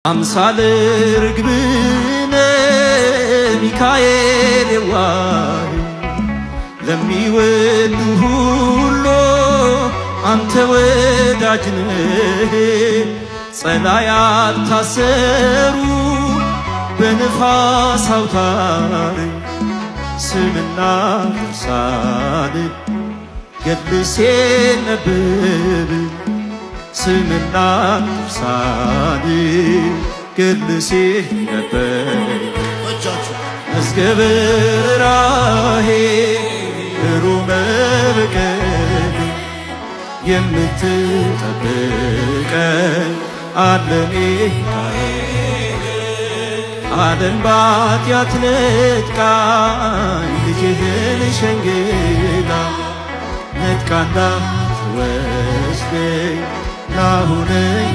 አምሳለ ርግብነ ሚካኤል የዋህ ለሚወዱ ሁሉ አንተ ወዳጅ ነህ። ጸላያት ታሰሩ በንፋስ አውታር ስምና ድርሳን ገድል ሲነበብ ስምና ድርሳን ገድል ሲነበብ መዝገበ ርኅራኄ ሩመ በቀል የምትጠብቀን አለ ሚካኤል። ዓለም በኃጢአት ነጥቃኝ ልጅህን ሸንግላ ነጥቃና ትወስደኝ ናሁነኝ